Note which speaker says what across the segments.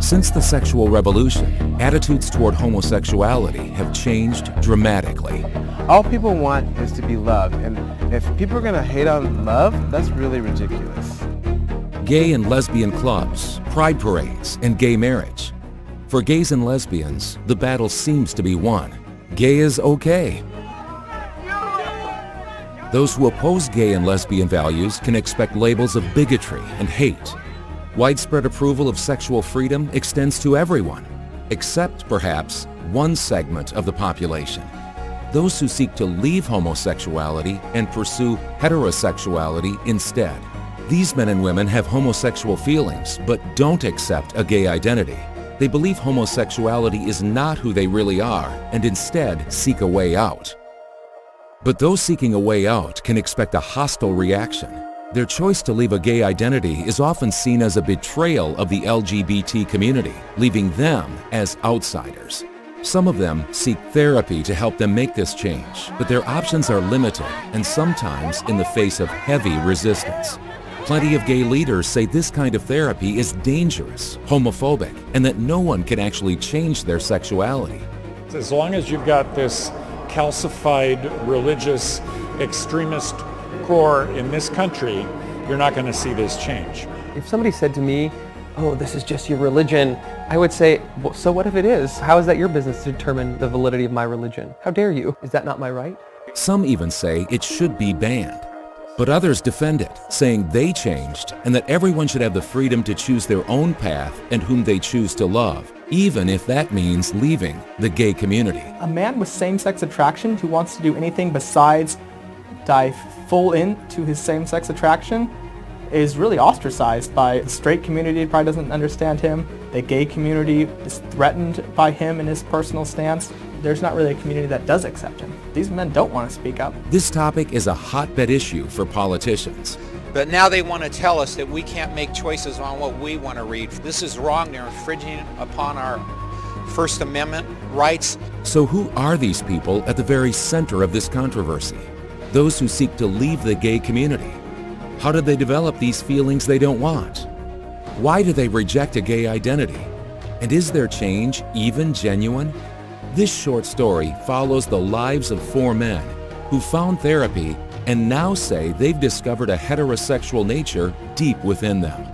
Speaker 1: Since the sexual revolution, attitudes toward homosexuality have changed dramatically.
Speaker 2: All people want is to be loved, and if people are going to hate on love, that's really ridiculous.
Speaker 1: Gay and lesbian clubs, pride parades, and gay marriage. For gays and lesbians, the battle seems to be won. Gay is okay. Those who oppose gay and lesbian values can expect labels of bigotry and hate. Widespread approval of sexual freedom extends to everyone, except perhaps one segment of the population. Those who seek to leave homosexuality and pursue heterosexuality instead. These men and women have homosexual feelings but don't accept a gay identity. They believe homosexuality is not who they really are and instead seek a way out. But those seeking a way out can expect a hostile reaction. Their choice to leave a gay identity is often seen as a betrayal of the LGBT community, leaving them as outsiders. Some of them seek therapy to help them make this change, but their options are limited and sometimes in the face of heavy resistance. Plenty of gay leaders say this kind of therapy is dangerous, homophobic, and that no one can actually change their sexuality.
Speaker 3: As long as you've got this calcified religious extremist core in this country, you're not going to see this change.
Speaker 4: If somebody said to me, oh, this is just your religion, I would say, well, so what if it is? How is that your business to determine the validity of my religion? How dare you? Is that not my right?
Speaker 1: Some even say it should be banned. But others defend it, saying they changed and that everyone should have the freedom to choose their own path and whom they choose to love, even if that means leaving the gay community.
Speaker 5: A man with same-sex attraction who wants to do anything besides dive full into his same-sex attraction is really ostracized by the straight community. Probably doesn't understand him. The gay community is threatened by him and his personal stance. There's not really a community that does accept him. These men don't want to speak up.
Speaker 1: This topic is a hotbed issue for politicians.
Speaker 6: But now they want to tell us that we can't make choices on what we want to read. This is wrong. They're infringing upon our First Amendment rights.
Speaker 1: So who are these people at the very center of this controversy? Those who seek to leave the gay community. How did they develop these feelings they don't want? Why do they reject a gay identity? And is their change even genuine? This short story follows the lives of 4 men who found therapy and now say they've discovered a heterosexual nature deep within them.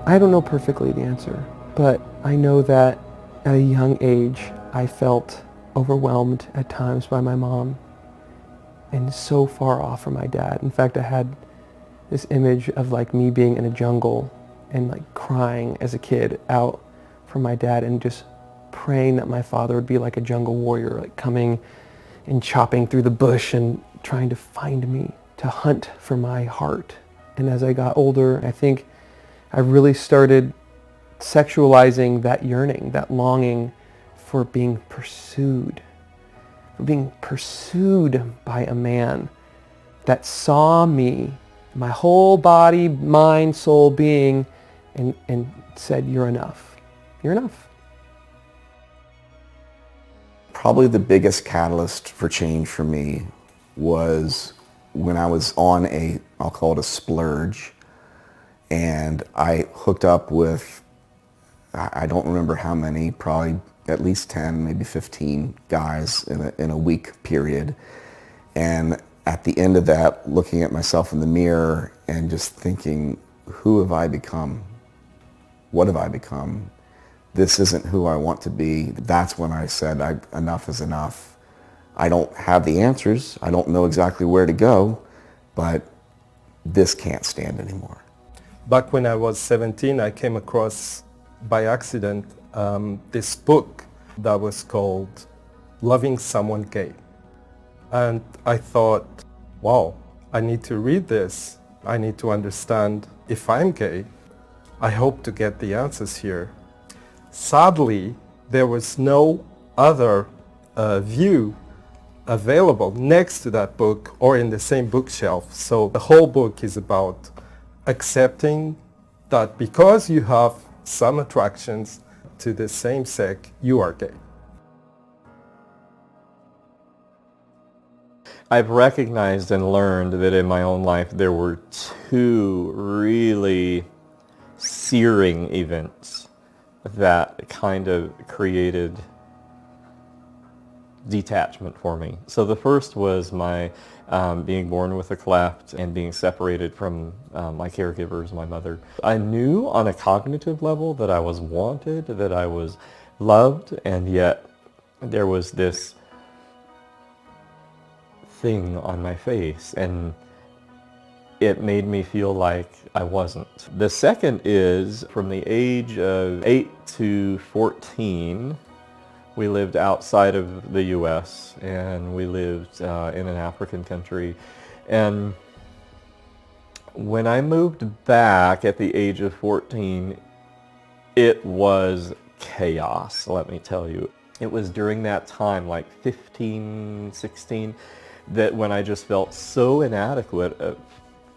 Speaker 4: I don't know perfectly the answer, but I know that at a young age, I felt overwhelmed at times by my mom and so far off from my dad. In fact, I had this image of like me being in a jungle and like crying as a kid out from my dad and just praying that my father would be like a jungle warrior, like coming and chopping through the bush and trying to find me, to hunt for my heart. And as I got older, I think I really started sexualizing that yearning, that longing for being pursued by a man that saw me, my whole body, mind, soul, being, and said, you're enough. You're enough.
Speaker 7: Probably the biggest catalyst for change for me was when I was on I'll call it a splurge, and I hooked up with, I don't remember how many, probably at least 10, maybe 15 guys in a week period. And at the end of that, looking at myself in the mirror and just thinking, who have I become? What have I become? This isn't who I want to be. That's when I said, enough is enough. I don't have the answers. I don't know exactly where to go, but this can't stand anymore.
Speaker 8: Back when I was 17, I came across by accident this book that was called Loving Someone Gay. And I thought, wow, I need to read this. I need to understand if I'm gay. I hope to get the answers here. Sadly, there was no other view available next to that book or in the same bookshelf. So the whole book is about accepting that because you have some attractions to the same sex, you are gay.
Speaker 9: I've recognized and learned that in my own life there were two really searing events that kind of created detachment for me. So the first was my being born with a cleft and being separated from my caregivers, my mother. I knew on a cognitive level that I was wanted, that I was loved, and yet there was this thing on my face, and it made me feel like I wasn't. The second is from the age of 8 to 14, we lived outside of the U.S. and we lived in an African country. And when I moved back at the age of 14, it was chaos, let me tell you. It was during that time, like 15, 16, that when I just felt so inadequate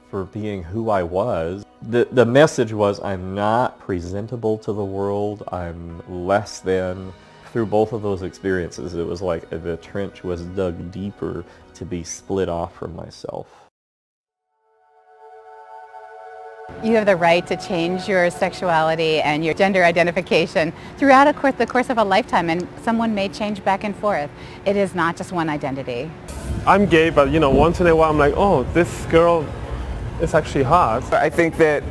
Speaker 9: for being who I was. The message was, I'm not presentable to the world, I'm less than. Through both of those experiences, it was like the trench was dug deeper to be split off from myself.
Speaker 10: You have the right to change your sexuality and your gender identification throughout the course of a lifetime, and someone may change back and forth. It is not just one identity.
Speaker 11: I'm gay, but once in a while I'm like, oh, this girl is actually hot.
Speaker 2: I think that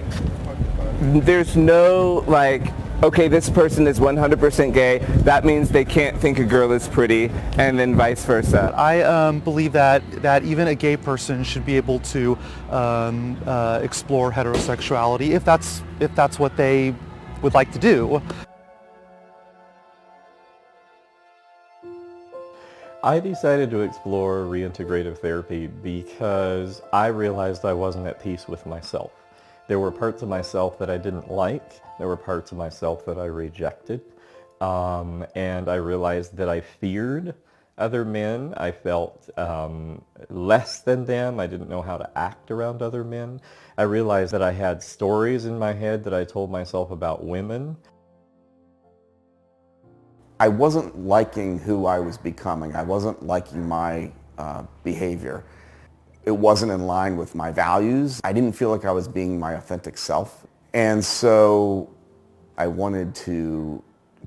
Speaker 2: there's no okay, this person is 100% gay, that means they can't think a girl is pretty, and then vice versa.
Speaker 12: I believe that even a gay person should be able to explore heterosexuality if that's what they would like to do.
Speaker 9: I decided to explore reintegrative therapy because I realized I wasn't at peace with myself. There were parts of myself that I didn't like. There were parts of myself that I rejected. And I realized that I feared other men. I felt less than them. I didn't know how to act around other men. I realized that I had stories in my head that I told myself about women.
Speaker 7: I wasn't liking who I was becoming. I wasn't liking my behavior. It wasn't in line with my values. I didn't feel like I was being my authentic self. And so I wanted to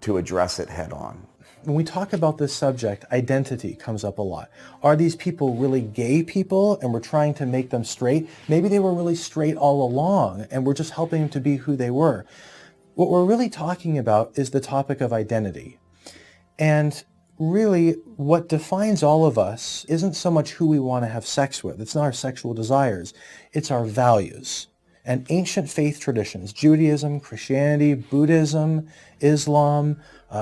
Speaker 7: address it head on.
Speaker 13: When we talk about this subject, identity comes up a lot. Are these people really gay people and we're trying to make them straight? Maybe they were really straight all along and we're just helping them to be who they were. What we're really talking about is the topic of identity. And really, what defines all of us isn't so much who we want to have sex with. It's not our sexual desires. It's our values. And ancient faith traditions, Judaism, Christianity, Buddhism, Islam,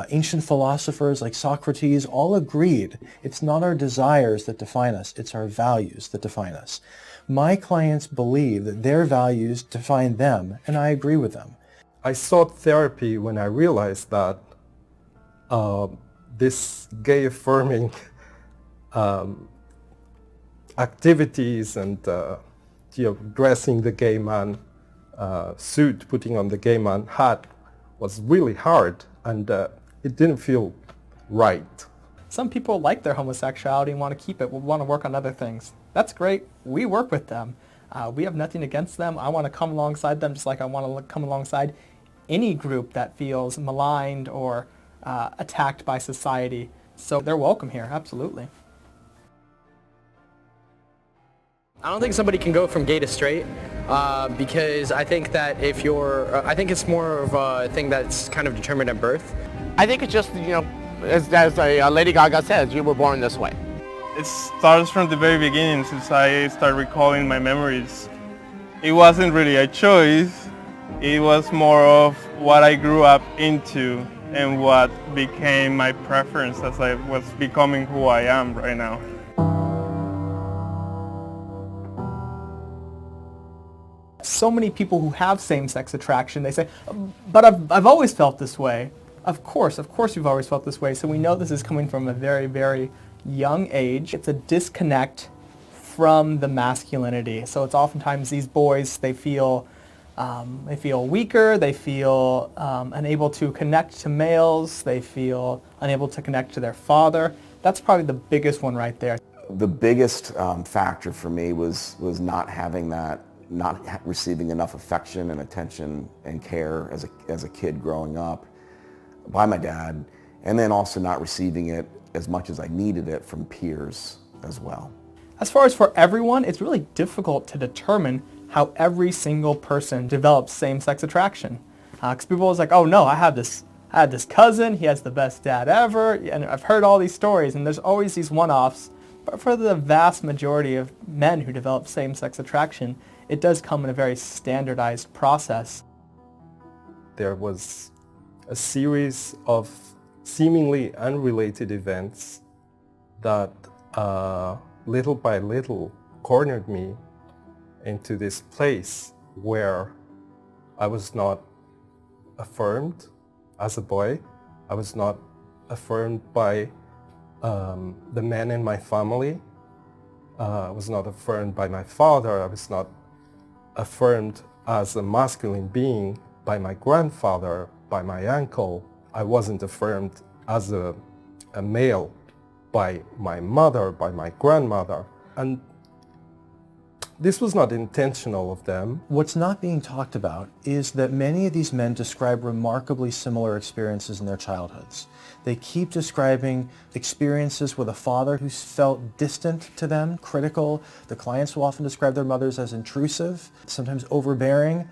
Speaker 13: ancient philosophers like Socrates, all agreed it's not our desires that define us, it's our values that define us. My clients believe that their values define them, and I agree with them.
Speaker 8: I sought therapy when I realized that this gay-affirming activities and dressing the gay man suit, putting on the gay man hat was really hard, and it didn't feel right.
Speaker 5: Some people like their homosexuality and want to keep it, want to work on other things. That's great. We work with them. We have nothing against them. I want to come alongside them just like I want to come alongside any group that feels maligned or attacked by society. So they're welcome here, absolutely.
Speaker 14: I don't think somebody can go from gay to straight because I think that if you're, I think it's more of a thing that's kind of determined at birth.
Speaker 15: I think it's just, as Lady Gaga says, you were born this way.
Speaker 11: It starts from the very beginning since I start recalling my memories. It wasn't really a choice, it was more of what I grew up into and what became my preference as I was becoming who I am right now.
Speaker 5: So many people who have same-sex attraction, they say, but I've always felt this way. Of course you've always felt this way. So we know this is coming from a very, very young age. It's a disconnect from the masculinity. So it's oftentimes these boys, they feel weaker, they feel unable to connect to males, they feel unable to connect to their father. That's probably the biggest one right there.
Speaker 7: The biggest factor for me was not having that, receiving enough affection and attention and care as a kid growing up by my dad, and then also not receiving it as much as I needed it from peers as well.
Speaker 5: As far as for everyone, it's really difficult to determine how every single person develops same-sex attraction. Because people are always like, oh no, I had this cousin, he has the best dad ever, and I've heard all these stories, and there's always these one-offs. But for the vast majority of men who develop same-sex attraction, it does come in a very standardized process.
Speaker 8: There was a series of seemingly unrelated events that little by little cornered me into this place where I was not affirmed as a boy. I was not affirmed by the men in my family. I was not affirmed by my father. I was not affirmed as a masculine being by my grandfather, by my uncle. I wasn't affirmed as a male by my mother, by my grandmother. And this was not intentional of them.
Speaker 13: What's not being talked about is that many of these men describe remarkably similar experiences in their childhoods. They keep describing experiences with a father who's felt distant to them, critical. The clients will often describe their mothers as intrusive, sometimes overbearing.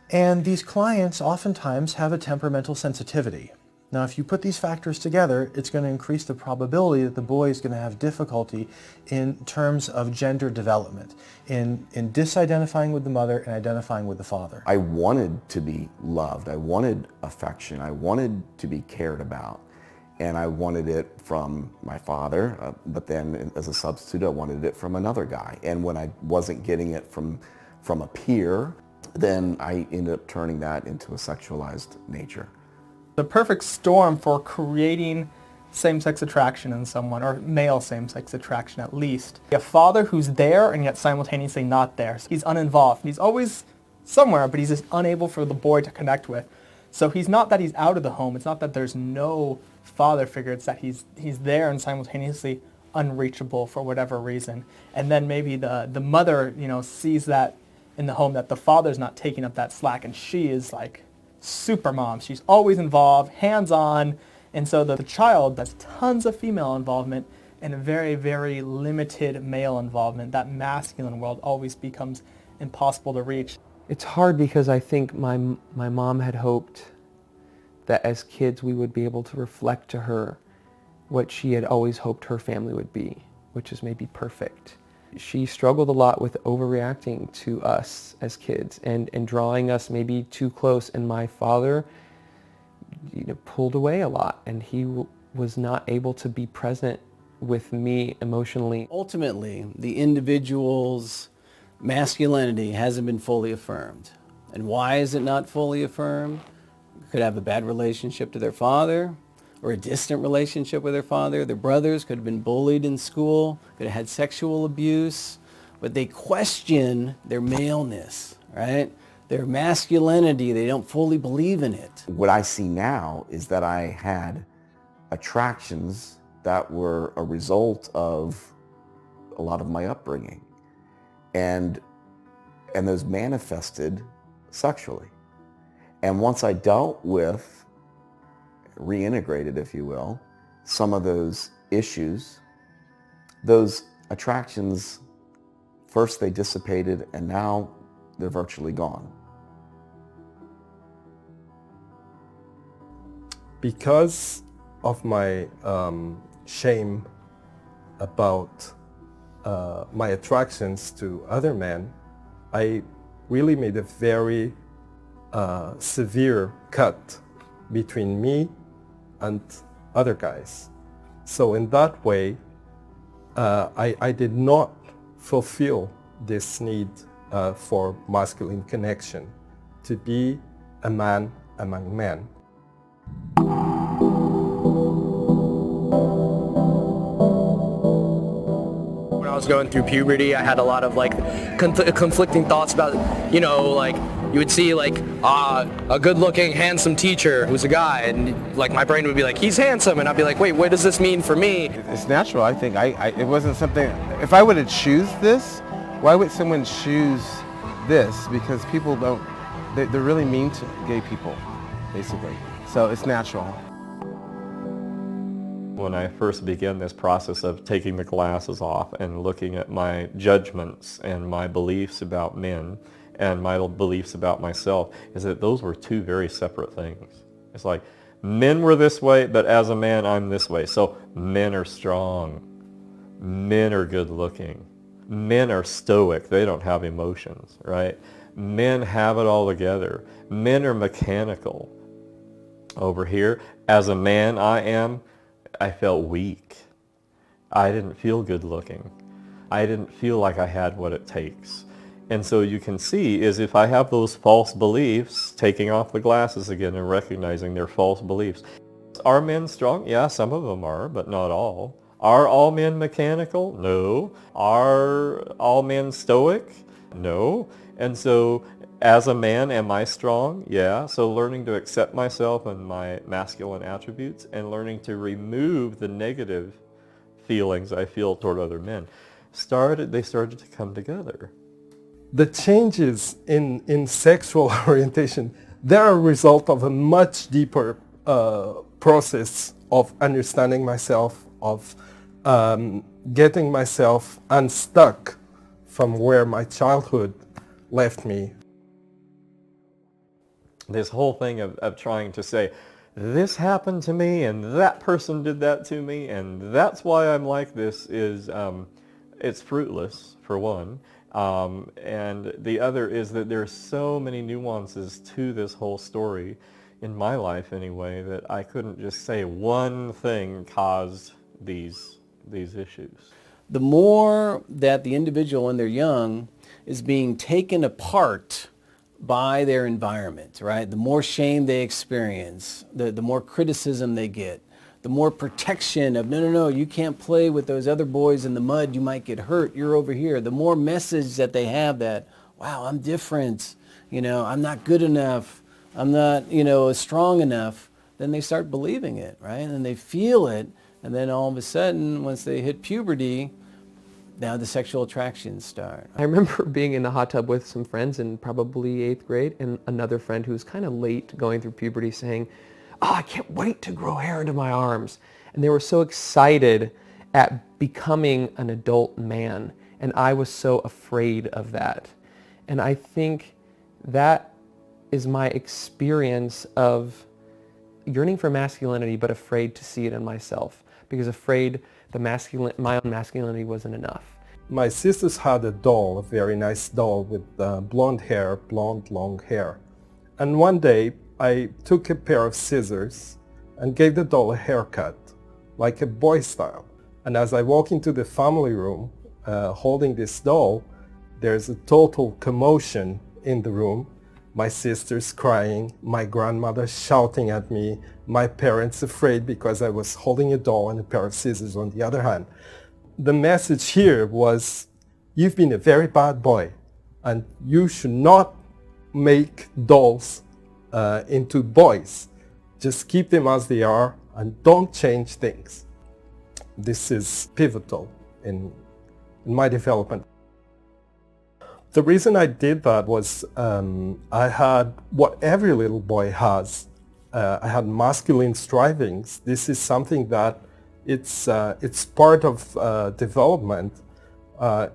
Speaker 13: And these clients oftentimes have a temperamental sensitivity. Now, if you put these factors together, it's going to increase the probability that the boy is going to have difficulty in terms of gender development, in disidentifying with the mother and identifying with the father.
Speaker 7: I wanted to be loved. I wanted affection. I wanted to be cared about. And I wanted it from my father, but then as a substitute, I wanted it from another guy. And when I wasn't getting it from a peer, then I ended up turning that into a sexualized nature.
Speaker 5: The perfect storm for creating same-sex attraction in someone, or male same-sex attraction at least. A father who's there and yet simultaneously not there. So he's uninvolved. He's always somewhere, but he's just unable for the boy to connect with. So he's not that he's out of the home. It's not that there's no father figure. It's that he's there and simultaneously unreachable for whatever reason. And then maybe the mother, sees that in the home, that the father's not taking up that slack, and she is like super mom. She's always involved, hands-on, and so the child has tons of female involvement and a very, very limited male involvement. That masculine world always becomes impossible to reach.
Speaker 4: It's hard because I think my mom had hoped that as kids we would be able to reflect to her what she had always hoped her family would be, which is maybe perfect. She struggled a lot with overreacting to us as kids and drawing us maybe too close, and my father pulled away a lot, and he was not able to be present with me emotionally.
Speaker 16: Ultimately, the individual's masculinity hasn't been fully affirmed. And why is it not fully affirmed? Could have a bad relationship to their father, or a distant relationship with their father. Their brothers could have been bullied in school, could have had sexual abuse, but they question their maleness, right? Their masculinity, they don't fully believe in it.
Speaker 7: What I see now is that I had attractions that were a result of a lot of my upbringing, and those manifested sexually. And once I dealt with, reintegrated, if you will, some of those issues, those attractions, first they dissipated and now they're virtually gone.
Speaker 8: Because of my shame about my attractions to other men, I really made a very severe cut between me and other guys. So in that way, I did not fulfill this need for masculine connection, to be a man among men.
Speaker 14: When I was going through puberty, I had a lot of conflicting thoughts about, you would see like a good-looking, handsome teacher who's a guy, and like my brain would be like, he's handsome, and I'd be like, wait, what does this mean for me?
Speaker 17: It's natural, I think. It wasn't something, if I were to choose this, why would someone choose this? Because people don't, they're really mean to gay people, basically. So it's natural.
Speaker 9: When I first began this process of taking the glasses off and looking at my judgments and my beliefs about men and my beliefs about myself, is that those were two very separate things. It's like, men were this way, but as a man, I'm this way. So men are strong. Men are good looking. Men are stoic. They don't have emotions, right? Men have it all together. Men are mechanical. Over here, as a man, I felt weak. I didn't feel good looking. I didn't feel like I had what it takes. And so you can see is if I have those false beliefs, taking off the glasses again and recognizing they're false beliefs. Are men strong? Yeah, some of them are, but not all. Are all men mechanical? No. Are all men stoic? No. And so as a man, am I strong? Yeah. So learning to accept myself and my masculine attributes and learning to remove the negative feelings I feel toward other men. They started to come together.
Speaker 8: The changes in sexual orientation, they're a result of a much deeper process of understanding myself, of getting myself unstuck from where my childhood left me.
Speaker 9: This whole thing of trying to say, this happened to me and that person did that to me and that's why I'm like this is, it's fruitless for one. And the other is that there's so many nuances to this whole story, in my life anyway, that I couldn't just say one thing caused these issues.
Speaker 16: The more that the individual when they're young is being taken apart by their environment, right? The more shame they experience, the more criticism they get, the more protection of, no, you can't play with those other boys in the mud, you might get hurt, you're over here. The more message that they have that, wow, I'm different, I'm not good enough, I'm not, strong enough, then they start believing it, right? And they feel it, and then all of a sudden, once they hit puberty, now the sexual attractions start.
Speaker 4: I remember being in the hot tub with some friends in probably 8th grade, and another friend who was kind of late going through puberty saying, oh, I can't wait to grow hair into my arms. And they were so excited at becoming an adult man, and I was so afraid of that. And I think that is my experience of yearning for masculinity, but afraid to see it in myself, because afraid my own masculinity wasn't enough.
Speaker 8: My sisters had a doll, a very nice doll with blonde long hair. And one day I took a pair of scissors and gave the doll a haircut, like a boy style. And as I walk into the family room holding this doll, there's a total commotion in the room. My sisters crying, my grandmother shouting at me, my parents afraid because I was holding a doll and a pair of scissors on the other hand. The message here was, you've been a very bad boy and you should not make dolls into boys. Just keep them as they are and don't change things. This is pivotal in my development. The reason I did that was I had what every little boy has. I had masculine strivings. This is something that it's part of development.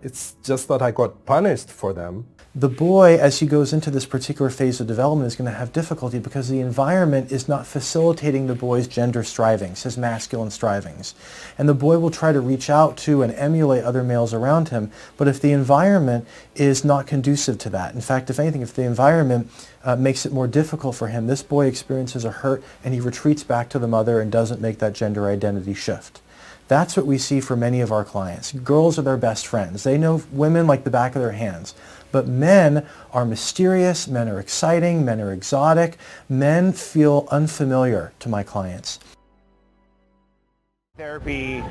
Speaker 8: It's just that I got punished for them.
Speaker 13: The boy, as he goes into this particular phase of development, is going to have difficulty because the environment is not facilitating the boy's gender strivings, his masculine strivings. And the boy will try to reach out to and emulate other males around him, but if the environment is not conducive to that, in fact, if anything, if the environment makes it more difficult for him, this boy experiences a hurt and he retreats back to the mother and doesn't make that gender identity shift. That's what we see for many of our clients. Girls are their best friends. They know women like the back of their hands. But men are mysterious, men are exciting, men are exotic, men feel unfamiliar to my clients.
Speaker 18: Therapy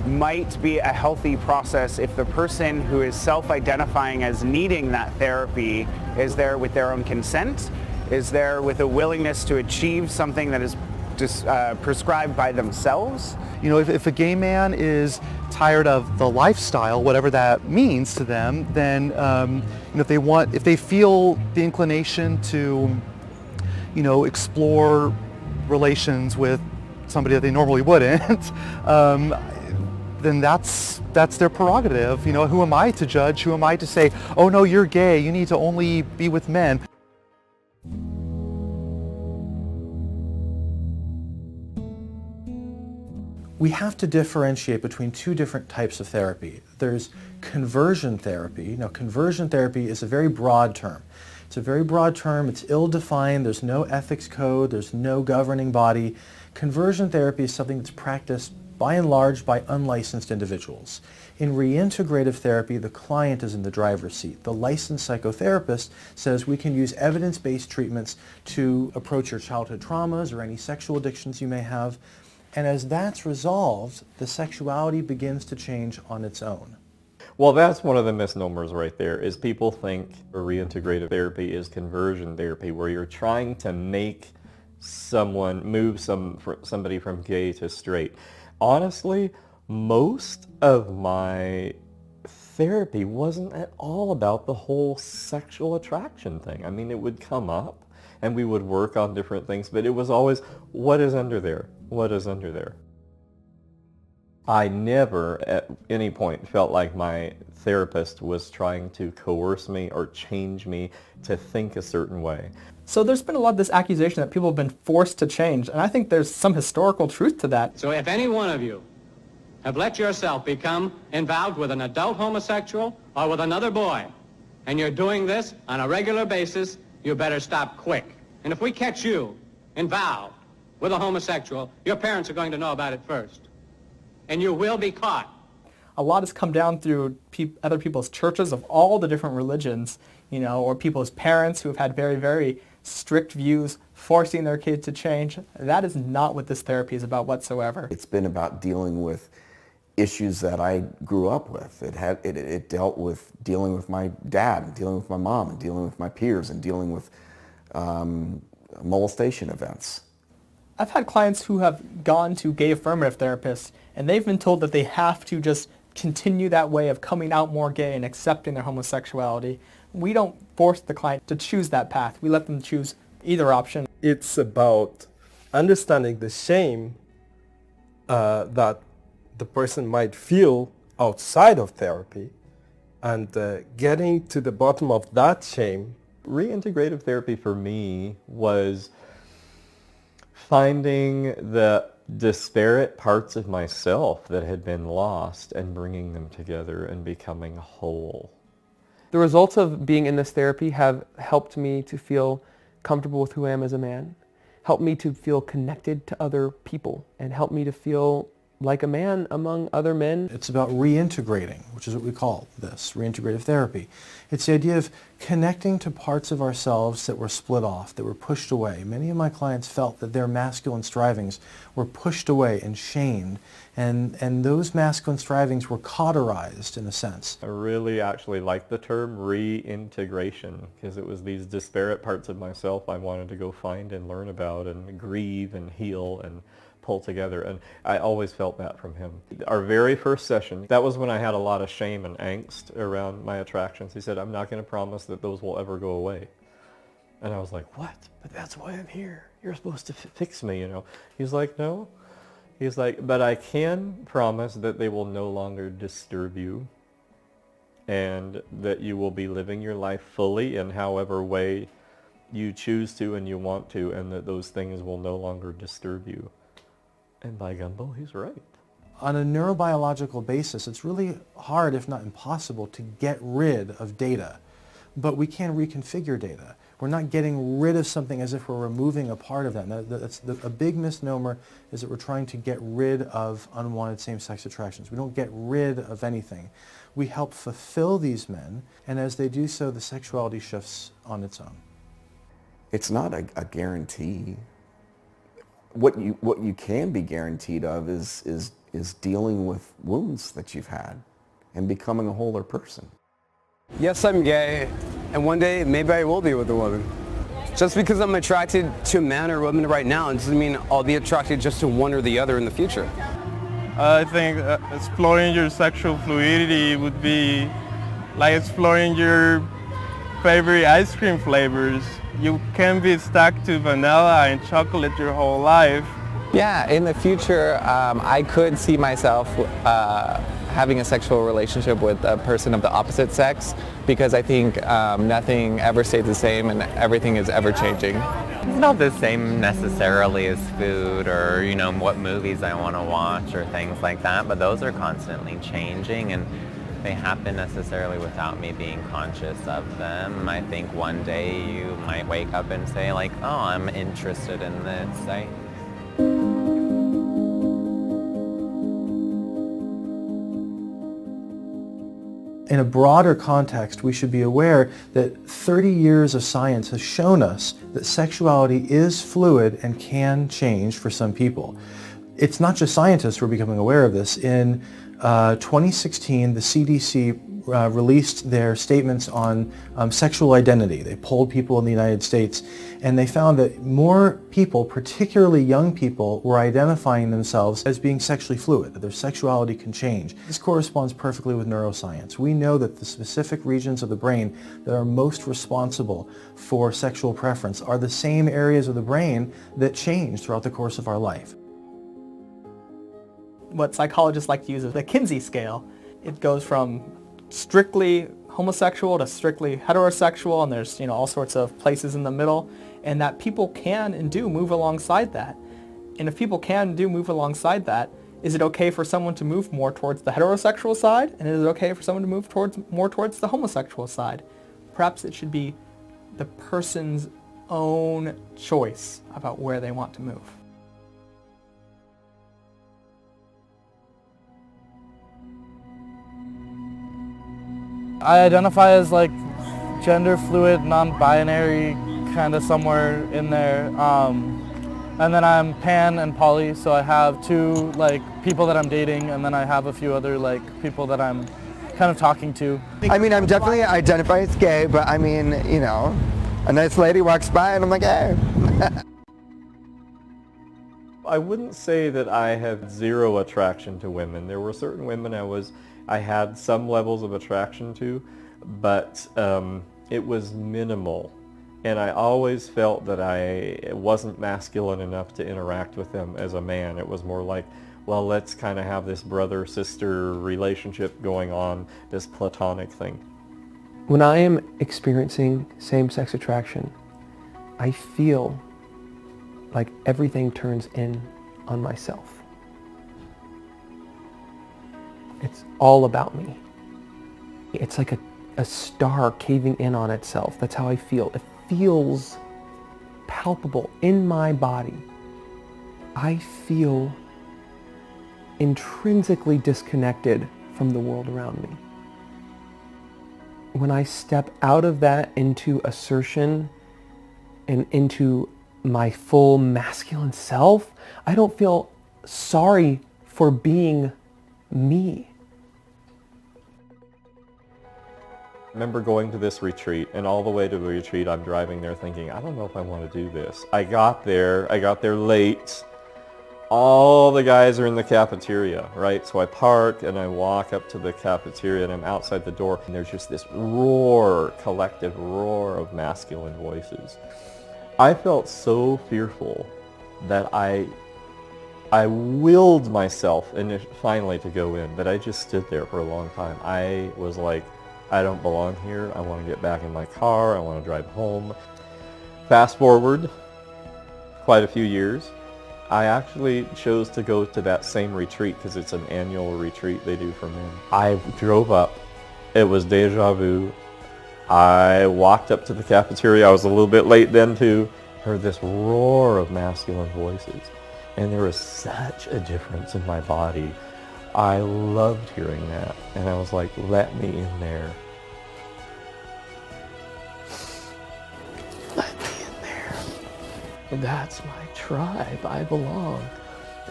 Speaker 18: might be a healthy process if the person who is self-identifying as needing that therapy is there with their own consent, is there with a willingness to achieve something that is just prescribed by themselves.
Speaker 12: You know, if a gay man is tired of the lifestyle, whatever that means to them, then you know, if they feel the inclination to, you know, explore relations with somebody that they normally wouldn't, then that's their prerogative. You know, who am I to judge? Who am I to say, oh no, you're gay, you need to only be with men?
Speaker 13: We have to differentiate between two different types of therapy. There's conversion therapy. Now, conversion therapy is a very broad term. It's a very broad term. It's ill-defined. There's no ethics code. There's no governing body. Conversion therapy is something that's practiced by and large by unlicensed individuals. In reintegrative therapy, the client is in the driver's seat. The licensed psychotherapist says we can use evidence-based treatments to approach your childhood traumas or any sexual addictions you may have. And as that's resolved, the sexuality begins to change on its own.
Speaker 9: Well, that's one of the misnomers right there, is people think reintegrative therapy is conversion therapy, where you're trying to make someone move somebody from gay to straight. Honestly, most of my therapy wasn't at all about the whole sexual attraction thing. I mean, it would come up and we would work on different things, but it was always, what is under there? What is under there? I never at any point felt like my therapist was trying to coerce me or change me to think a certain way.
Speaker 5: So there's been a lot of this accusation that people have been forced to change, and I think there's some historical truth to that.
Speaker 19: So if any one of you have let yourself become involved with an adult homosexual or with another boy, and you're doing this on a regular basis, you better stop quick. And if we catch you involved with a homosexual, your parents are going to know about it first. And you will be caught.
Speaker 5: A lot has come down through other people's churches of all the different religions, you know, or people's parents who have had very, very strict views, forcing their kids to change. That is not what this therapy is about whatsoever.
Speaker 7: It's been about dealing with issues that I grew up with. It dealt with dealing with my dad, and dealing with my mom, and dealing with my peers, and dealing with molestation events.
Speaker 5: I've had clients who have gone to gay affirmative therapists, and they've been told that they have to just continue that way of coming out more gay and accepting their homosexuality. We don't force the client to choose that path. We let them choose either option.
Speaker 8: It's about understanding the shame that the person might feel outside of therapy, and getting to the bottom of that shame.
Speaker 9: Reintegrative therapy for me was finding the disparate parts of myself that had been lost and bringing them together and becoming whole.
Speaker 4: The results of being in this therapy have helped me to feel comfortable with who I am as a man, helped me to feel connected to other people, and helped me to feel like a man among other men.
Speaker 13: It's about reintegrating, which is what we call this, reintegrative therapy. It's the idea of connecting to parts of ourselves that were split off, that were pushed away. Many of my clients felt that their masculine strivings were pushed away and shamed, and those masculine strivings were cauterized in a sense.
Speaker 9: I really actually liked the term reintegration, because it was these disparate parts of myself I wanted to go find and learn about and grieve and heal and pull together, and I always felt that from him. Our very first session, that was when I had a lot of shame and angst around my attractions. He said, I'm not going to promise that those will ever go away. And I was like, what? But that's why I'm here. You're supposed to fix me, you know. He's like, no. He's like, but I can promise that they will no longer disturb you, and that you will be living your life fully in however way you choose to and you want to, and that those things will no longer disturb you. And by gumbo, he's right.
Speaker 13: On a neurobiological basis, it's really hard, if not impossible, to get rid of data. But we can reconfigure data. We're not getting rid of something as if we're removing a part of that. A big misnomer is that we're trying to get rid of unwanted same-sex attractions. We don't get rid of anything. We help fulfill these men, and as they do so, the sexuality shifts on its own.
Speaker 7: It's not a guarantee. What you can be guaranteed of is dealing with wounds that you've had and becoming a wholer person.
Speaker 20: Yes, I'm gay, and one day maybe I will be with a woman. Just because I'm attracted to a man or woman right now doesn't mean I'll be attracted just to one or the other in the future.
Speaker 11: I think exploring your sexual fluidity would be like exploring your favorite ice cream flavors. You can be stuck to vanilla and chocolate your whole life.
Speaker 2: Yeah, in the future, I could see myself having a sexual relationship with a person of the opposite sex, because I think nothing ever stays the same and everything is ever changing.
Speaker 21: It's not the same necessarily as food or, you know, what movies I want to watch or things like that, but those are constantly changing and they happen necessarily without me being conscious of them. I think one day you might wake up and say like, oh, I'm interested in this.
Speaker 13: In a broader context, we should be aware that 30 years of science has shown us that sexuality is fluid and can change for some people. It's not just scientists who are becoming aware of this. In 2016, the CDC released their statements on sexual identity. They polled people in the United States, and they found that more people, particularly young people, were identifying themselves as being sexually fluid, that their sexuality can change. This corresponds perfectly with neuroscience. We know that the specific regions of the brain that are most responsible for sexual preference are the same areas of the brain that change throughout the course of our life.
Speaker 5: What psychologists like to use is the Kinsey scale. It goes from strictly homosexual to strictly heterosexual, and there's, you know, all sorts of places in the middle, and that people can and do move alongside that. And if people can and do move alongside that, is it okay for someone to move more towards the heterosexual side, and is it okay for someone to move more towards the homosexual side? Perhaps it should be the person's own choice about where they want to move.
Speaker 22: I identify as like gender fluid, non-binary, kind of somewhere in there. And then I'm pan and poly, so I have two like people that I'm dating, and then I have a few other like people that I'm kind of talking to.
Speaker 23: I mean, I'm definitely identify as gay, but I mean, you know, a nice lady walks by and I'm like, hey.
Speaker 9: I wouldn't say that I have zero attraction to women. There were certain women I had some levels of attraction to, but it was minimal. And I always felt that I wasn't masculine enough to interact with them as a man. It was more like, well, let's kind of have this brother-sister relationship going on, this platonic thing.
Speaker 4: When I am experiencing same-sex attraction, I feel like everything turns in on myself. It's all about me. It's like a star caving in on itself. That's how I feel. It feels palpable in my body. I feel intrinsically disconnected from the world around me. When I step out of that into assertion and into my full masculine self, I don't feel sorry for being me.
Speaker 9: I remember going to this retreat, and all the way to the retreat I'm driving there thinking, I don't know if I want to do this. I got there late. All the guys are in the cafeteria, right? So I park and I walk up to the cafeteria and I'm outside the door, and there's just this roar, collective roar of masculine voices. I felt so fearful that I willed myself finally to go in, but I just stood there for a long time. I was like, I don't belong here. I want to get back in my car. I want to drive home. Fast forward quite a few years. I actually chose to go to that same retreat because it's an annual retreat they do for men. I drove up. It was deja vu. I walked up to the cafeteria. I was a little bit late then too. Heard this roar of masculine voices. And there was such a difference in my body. I loved hearing that. And I was like, let me in there. Let me in there. That's my tribe. I belong.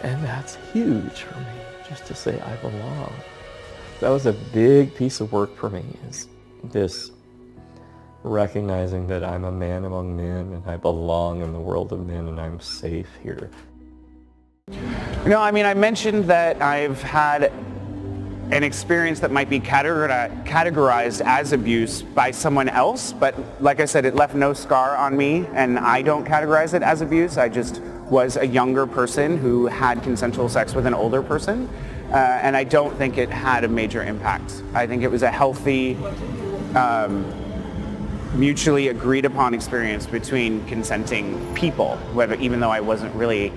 Speaker 9: And that's huge for me, just to say I belong. That was a big piece of work for me, is this recognizing that I'm a man among men and I belong in the world of men and I'm safe here.
Speaker 18: No, I mean, I mentioned that I've had an experience that might be categorized as abuse by someone else, but like I said, it left no scar on me, and I don't categorize it as abuse. I just was a younger person who had consensual sex with an older person, and I don't think it had a major impact. I think it was a healthy, mutually agreed upon experience between consenting people, even though I wasn't really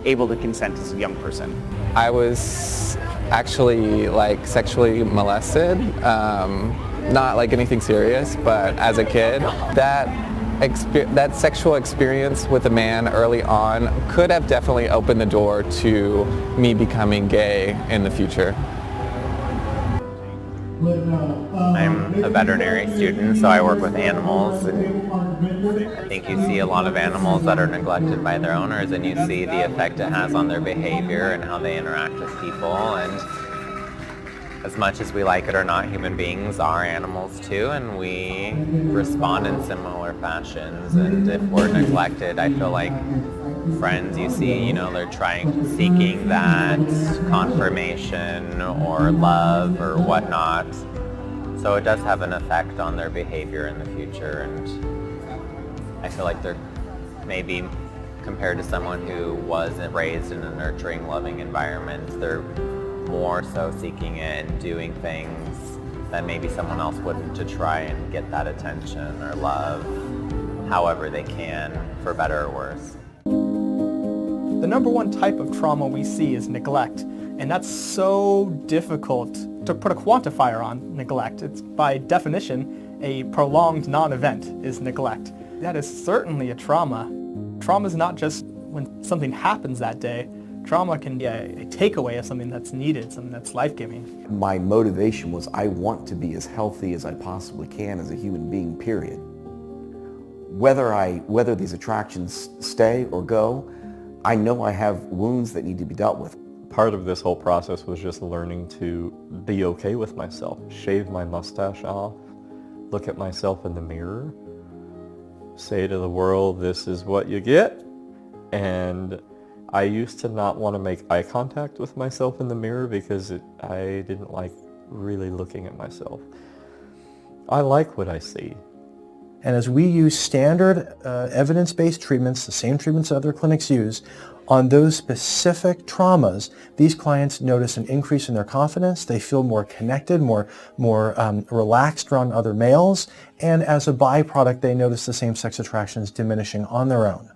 Speaker 18: able to consent as a young person.
Speaker 2: I was actually like sexually molested, not like anything serious, but as a kid, that sexual experience with a man early on could have definitely opened the door to me becoming gay in the future.
Speaker 21: I'm a veterinary student, so I work with animals. And I think you see a lot of animals that are neglected by their owners, and you see the effect it has on their behavior and how they interact with people. And as much as we like it or not, human beings are animals too, and we respond in similar fashions. And if we're neglected, I feel like friends you see, they're seeking that confirmation or love or whatnot. So it does have an effect on their behavior in the future, and I feel like they're maybe compared to someone who wasn't raised in a nurturing, loving environment, they're more so seeking it and doing things that maybe someone else wouldn't to try and get that attention or love however they can, for better or worse.
Speaker 5: The number one type of trauma we see is neglect, and that's so difficult to put a quantifier on neglect. It's by definition a prolonged non-event is neglect. That is certainly a trauma. Trauma is not just when something happens that day. Trauma can be a takeaway of something that's needed, something that's life-giving.
Speaker 7: My motivation was I want to be as healthy as I possibly can as a human being, period. Whether these attractions stay or go, I know I have wounds that need to be dealt with.
Speaker 9: Part of this whole process was just learning to be okay with myself, shave my mustache off, look at myself in the mirror, say to the world, this is what you get. And I used to not want to make eye contact with myself in the mirror because I didn't like really looking at myself. I like what I see.
Speaker 13: And as we use standard evidence-based treatments, the same treatments other clinics use, on those specific traumas, these clients notice an increase in their confidence. They feel more connected, more relaxed around other males, and as a byproduct, they notice the same-sex attractions diminishing on their own.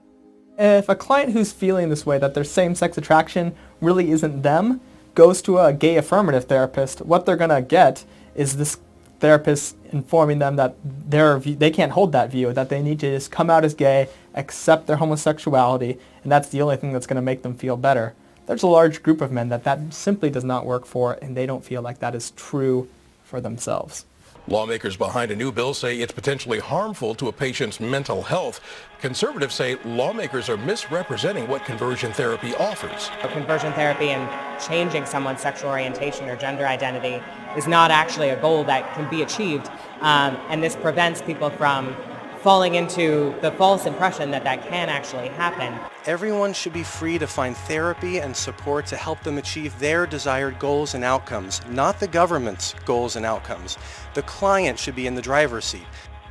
Speaker 5: If a client who's feeling this way, that their same-sex attraction really isn't them, goes to a gay affirmative therapist, what they're going to get is this therapist informing them that they can't hold that view, that they need to just come out as gay, accept their homosexuality, and that's the only thing that's going to make them feel better. There's a large group of men that simply does not work for, and they don't feel like that is true for themselves.
Speaker 1: Lawmakers behind a new bill say it's potentially harmful to a patient's mental health. Conservatives say lawmakers are misrepresenting what conversion therapy offers.
Speaker 3: Conversion therapy and changing someone's sexual orientation or gender identity is not actually a goal that can be achieved, and this prevents people from falling into the false impression that can actually happen.
Speaker 6: Everyone should be free to find therapy and support to help them achieve their desired goals and outcomes, not the government's goals and outcomes. The client should be in the driver's seat.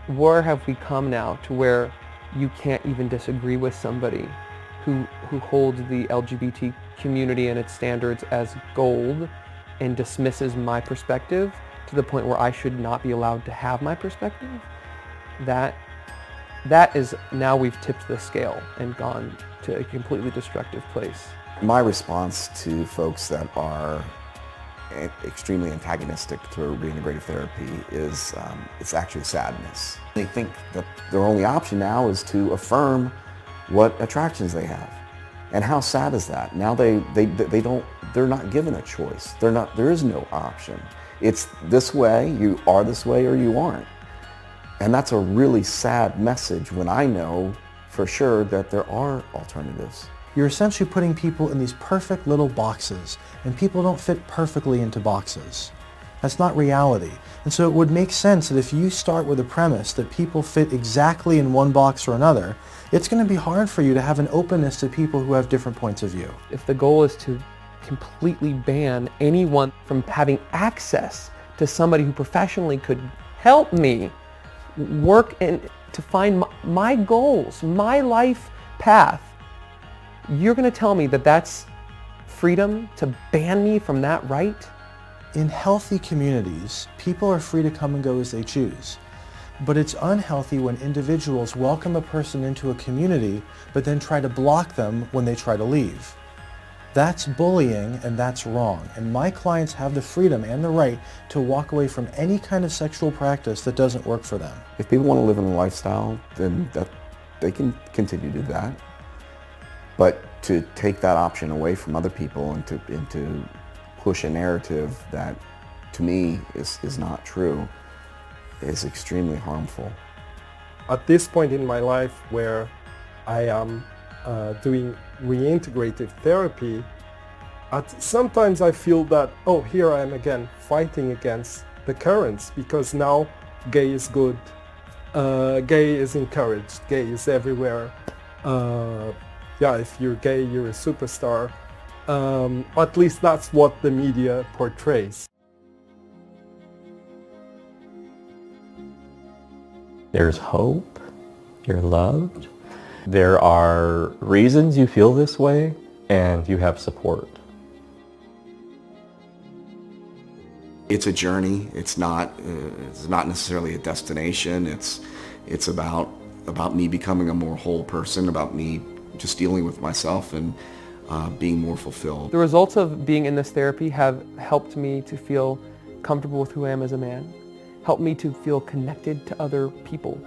Speaker 4: Where have we come now to where you can't even disagree with somebody who holds the LGBT community and its standards as gold and dismisses my perspective to the point where I should not be allowed to have my perspective? That is, now we've tipped the scale and gone to a completely destructive place.
Speaker 7: My response to folks that are extremely antagonistic to reintegrative therapy is it's actually sadness. They think that their only option now is to affirm what attractions they have. And how sad is that? Now they're not given a choice. There is no option. It's this way, you are this way or you aren't. And that's a really sad message when I know for sure that there are alternatives.
Speaker 13: You're essentially putting people in these perfect little boxes, and people don't fit perfectly into boxes. That's not reality. And so it would make sense that if you start with a premise that people fit exactly in one box or another, it's going to be hard for you to have an openness to people who have different points of view.
Speaker 4: If the goal is to completely ban anyone from having access to somebody who professionally could help me work and to find my goals, my life path, you're going to tell me that that's freedom to ban me from that right?
Speaker 13: In healthy communities, people are free to come and go as they choose. But it's unhealthy when individuals welcome a person into a community but then try to block them when they try to leave. That's bullying, and that's wrong. And my clients have the freedom and the right to walk away from any kind of sexual practice that doesn't work for them.
Speaker 7: If people want to live in a lifestyle, then they can continue to do that. But to take that option away from other people and to push a narrative that, to me, is not true, is extremely harmful.
Speaker 8: At this point in my life where I am doing reintegrative therapy, sometimes I feel that, oh, here I am again fighting against the currents, because now gay is good, gay is encouraged, gay is everywhere. Yeah, if you're gay, you're a superstar. At least that's what the media portrays.
Speaker 9: There's hope, you're loved. There are reasons you feel this way, and you have support.
Speaker 7: It's a journey. It's not necessarily a destination. It's about me becoming a more whole person, about me just dealing with myself and being more fulfilled.
Speaker 4: The results of being in this therapy have helped me to feel comfortable with who I am as a man, helped me to feel connected to other people.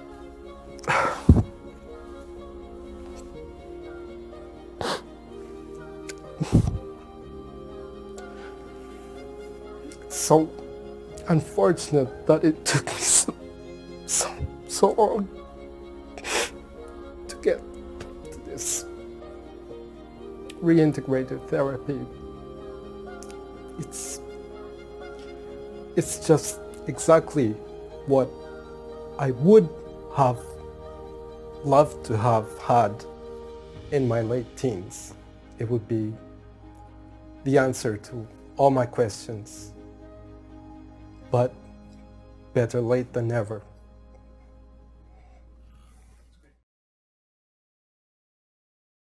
Speaker 8: So unfortunate that it took me so long to get to this reintegrative therapy. It's just exactly what I would have loved to have had in my late teens. It would be the answer to all my questions. But better late than never.